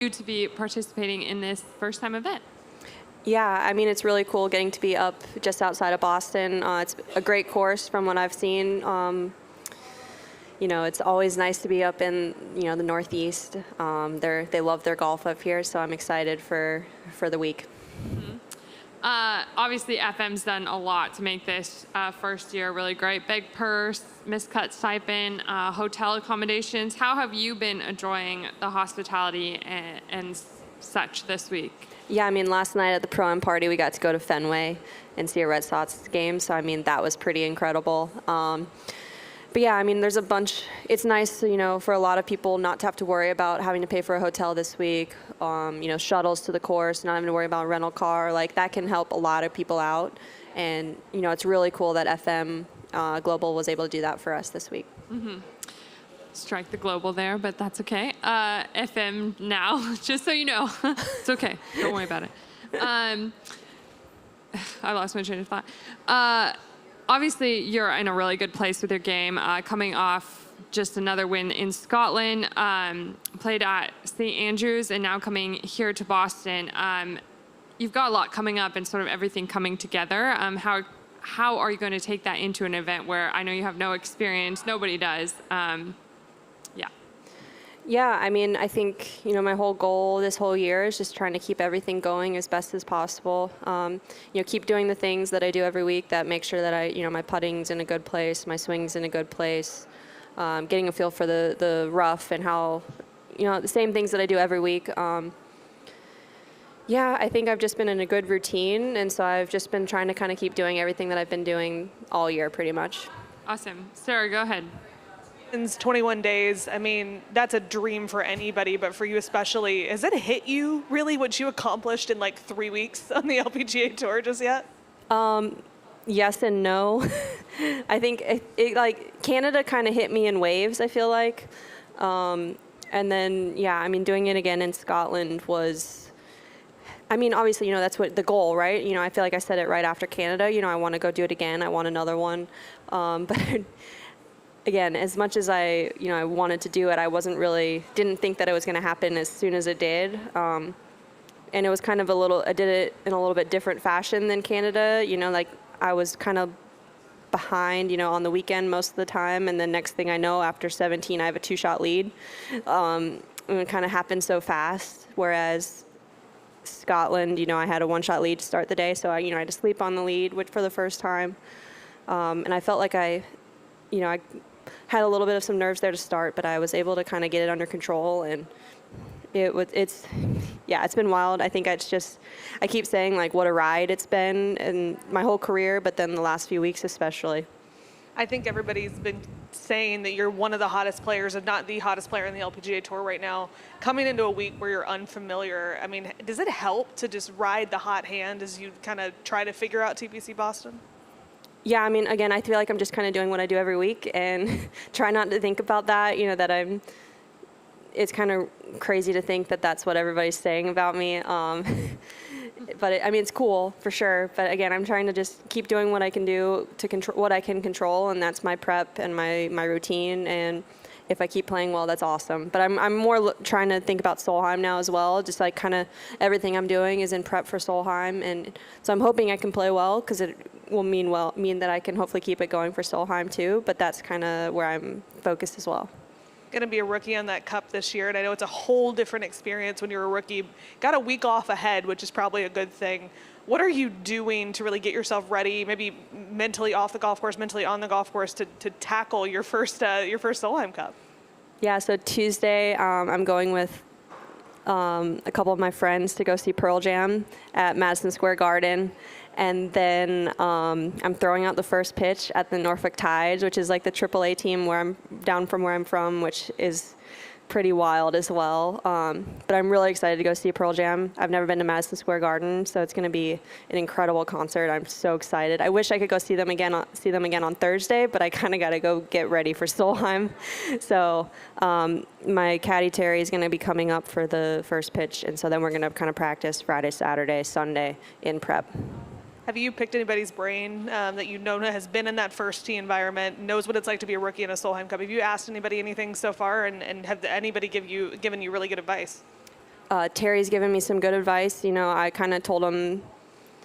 you to be participating in this first-time event? Yeah, I mean, it's really cool getting to be up just outside of Boston. It's a great course from what I've seen. You know, it's always nice to be up in, you know, the Northeast. They love their golf up here, so I'm excited for the week. Mm-hmm. Obviously, FM's done a lot to make this first year really great. Big purse, miscut stipend, hotel accommodations. How have you been enjoying the hospitality and such this week? Yeah, I mean, last night at the Pro-Am party, we got to go to Fenway and see a Red Sox game. So, I mean, that was pretty incredible. But yeah, I mean, there's a bunch. It's nice, you know, for a lot of people not to have to worry about having to pay for a hotel this week. You know, shuttles to the course, not having to worry about a rental car. Like, that can help a lot of people out. And, you know, it's really cool that FM Global was able to do that for us this week. Mm-hmm. Strike the global there, but that's okay. FM now, just so you know. It's okay. Don't worry about it. I lost my train of thought. Obviously, you're in a really good place with your game, coming off just another win in Scotland, played at St. Andrews, and now coming here to Boston. You've got a lot coming up and sort of everything coming together. How are you going to take that into an event where I know you have no experience, nobody does? Yeah, I mean, I think, you know, my whole goal this whole year is just trying to keep everything going as best as possible. You know, keep doing the things that I do every week that make sure that my putting's in a good place, my swing's in a good place, getting a feel for the rough and how, you know, the same things that I do every week. Yeah, I think I've just been in a good routine, and so I've just been trying to kind of keep doing everything that I've been doing all year pretty much. Awesome. Sarah, go ahead. 21 days, I mean, that's a dream for anybody, but for you especially, has it hit you really what you accomplished in like 3 weeks on the LPGA Tour just yet? Yes and no. I think it like Canada kind of hit me in waves, I feel like. And then, yeah, I mean, doing it again in Scotland was, I mean, obviously, you know, that's what the goal, right? You know, I feel like I said it right after Canada, you know, I want to go do it again. I want another one. But again, as much as I wanted to do it, I didn't think that it was going to happen as soon as it did. And it was kind of I did it in a little bit different fashion than Canada. You know, like I was kind of behind, you know, on the weekend most of the time. And then next thing I know, after 17, I have a 2-shot lead. And it kind of happened so fast. Whereas Scotland, you know, I had a 1-shot lead to start the day. So I had to sleep on the lead for the first time. And I felt like I had a little bit of some nerves there to start, but I was able to kind of get it under control, and it's been wild. I think I keep saying like what a ride it's been in my whole career, but then the last few weeks especially. I think everybody's been saying that you're one of the hottest players, if not the hottest player in the LPGA Tour right now. Coming into a week where you're unfamiliar, I mean, does it help to just ride the hot hand as you kind of try to figure out TPC Boston? Yeah, I mean, again, I feel like I'm just kind of doing what I do every week and try not to think about that, you know, it's kind of crazy to think that that's what everybody's saying about me. But I mean, it's cool for sure. But again, I'm trying to just keep doing what I can do to control what I can control, and that's my prep and my routine. And if I keep playing well, that's awesome. But I'm more trying to think about Solheim now as well. Just like kind of everything I'm doing is in prep for Solheim, and so I'm hoping I can play well because it will mean that I can hopefully keep it going for Solheim too. But that's kind of where I'm focused as well. Going to be a rookie on that cup this year, and I know it's a whole different experience when you're a rookie. Got a week off ahead, which is probably a good thing. What are you doing to really get yourself ready, maybe mentally off the golf course, mentally on the golf course, to tackle your first Solheim Cup? Yeah, so Tuesday I'm going with a couple of my friends to go see Pearl Jam at Madison Square Garden. And then I'm throwing out the first pitch at the Norfolk Tides, which is like the AAA team where I'm from, which is pretty wild as well. But I'm really excited to go see Pearl Jam. I've never been to Madison Square Garden, so it's going to be an incredible concert. I'm so excited. I wish I could go see them again on Thursday, but I kind of got to go get ready for Solheim. So my caddy Terry is going to be coming up for the first pitch, and so then we're going to kind of practice Friday, Saturday, Sunday in prep. Have you picked anybody's brain that you know has been in that first tee environment, knows what it's like to be a rookie in a Solheim Cup? Have you asked anybody anything so far, and have anybody given you really good advice? Terry's given me some good advice. You know, I kind of told him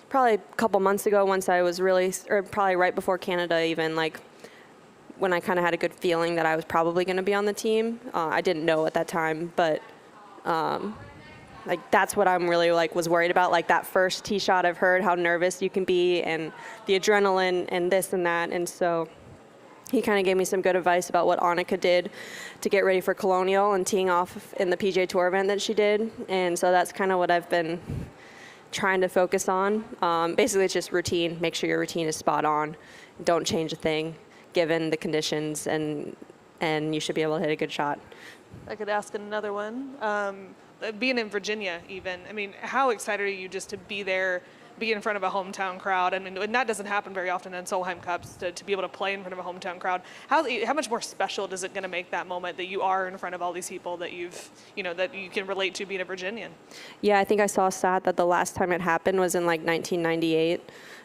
probably a couple months ago, once I was really, or probably right before Canada even, like when I kind of had a good feeling that I was probably going to be on the team. I didn't know at that time, but like that's what I'm really like was worried about. Like that first tee shot, I've heard how nervous you can be and the adrenaline and this and that. And so he kind of gave me some good advice about what Annika did to get ready for Colonial and teeing off in the PGA Tour event that she did. And so that's kind of what I've been trying to focus on. Basically, it's just routine. Make sure your routine is spot on. Don't change a thing given the conditions, and you should be able to hit a good shot. I could ask another one. Being in Virginia, even, I mean, how excited are you just to be there, be in front of a hometown crowd? I mean, and that doesn't happen very often in Solheim Cups, to be able to play in front of a hometown crowd. How much more special does it going to make that moment that you are in front of all these people that that you can relate to being a Virginian? Yeah, I think I saw a stat that the last time it happened was in like 1998,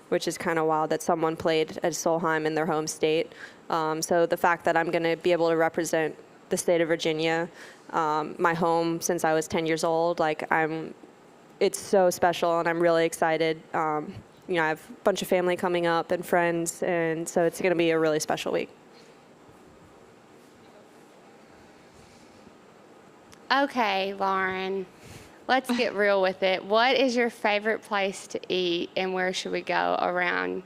which is kind of wild that someone played at Solheim in their home state. So the fact that I'm going to be able to represent the state of Virginia, my home since I was 10 years old, like it's so special, and I'm really excited. I have a bunch of family coming up and friends, and so it's going to be a really special week. Okay, Lauren, let's get real with it. What is your favorite place to eat, and where should we go around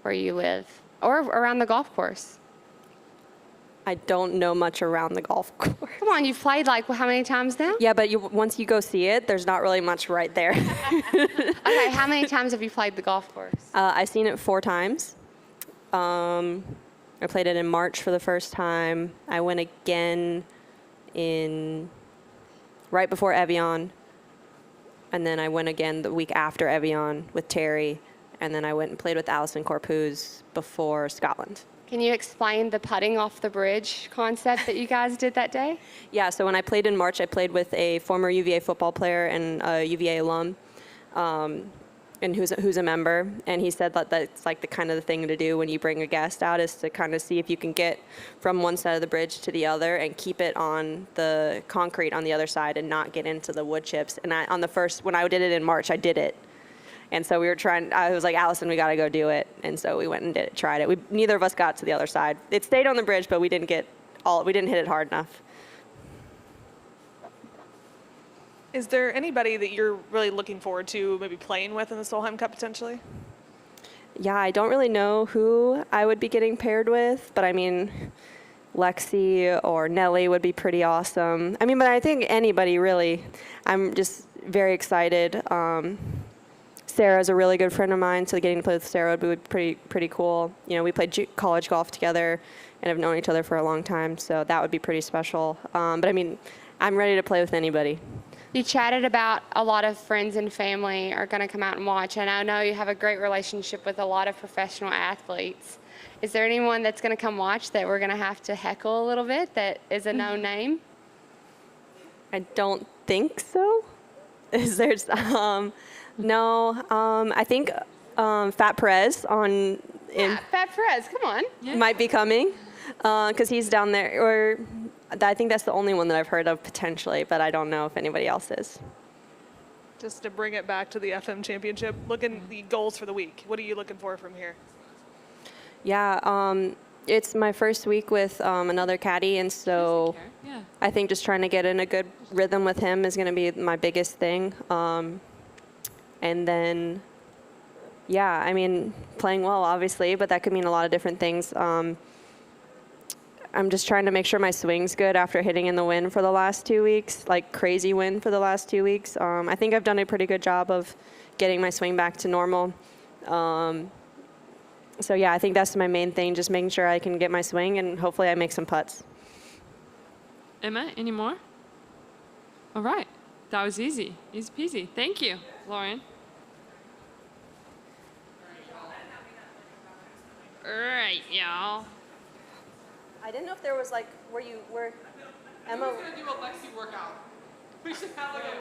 where you live or around the golf course? I don't know much around the golf course. Come on, you've played like how many times now? Yeah, but once you go see it, there's not really much right there. Okay, how many times have you played the golf course? I've seen it 4 times. I played it in March for the first time. I went again right before Evian, and then I went again the week after Evian with Terry, and then I went and played with Alison Corpuz before Scotland. Can you explain the putting off the bridge concept that you guys did that day? Yeah, so when I played in March, I played with a former UVA football player and a UVA alum, and who's a member. And he said that that's like the kind of the thing to do when you bring a guest out, is to kind of see if you can get from one side of the bridge to the other and keep it on the concrete on the other side and not get into the wood chips. And when I did it in March, I did it. And so I was like, Allison, we got to go do it. And so we went and tried it. Neither of us got to the other side. It stayed on the bridge, but we didn't hit it hard enough. Is there anybody that you're really looking forward to maybe playing with in the Solheim Cup potentially? Yeah, I don't really know who I would be getting paired with, but I mean, Lexi or Nelly would be pretty awesome. I mean, but I think anybody really. I'm just very excited. Sarah's a really good friend of mine, so getting to play with Sarah would be pretty cool. You know, we played college golf together and have known each other for a long time, so that would be pretty special. But I mean, I'm ready to play with anybody. You chatted about a lot of friends and family are going to come out and watch, and I know you have a great relationship with a lot of professional athletes. Is there anyone that's going to come watch that we're going to have to heckle a little bit that is a known name? I don't think so. Is there? No. I think Fat Perez Fat Perez, come on. might be coming because he's down there. Or I think that's the only one that I've heard of potentially, but I don't know if anybody else is. Just to bring it back to the FM Championship, looking the goals for the week. What are you looking for from here? Yeah, it's my first week with another caddy, and so I think just trying to get in a good rhythm with him is going to be my biggest thing. And then, yeah, I mean, playing well, obviously, but that could mean a lot of different things. I'm just trying to make sure my swing's good after hitting in the wind for the last 2 weeks, like crazy wind for the last 2 weeks. I think I've done a pretty good job of getting my swing back to normal. So, yeah, I think that's my main thing, just making sure I can get my swing, and hopefully I make some putts. Emma, any more? All right. That was easy. Easy peasy. Thank you, Lauren. All right, y'all. I didn't know if there was like where Emma. We're gonna do a Lexi workout. We should have like a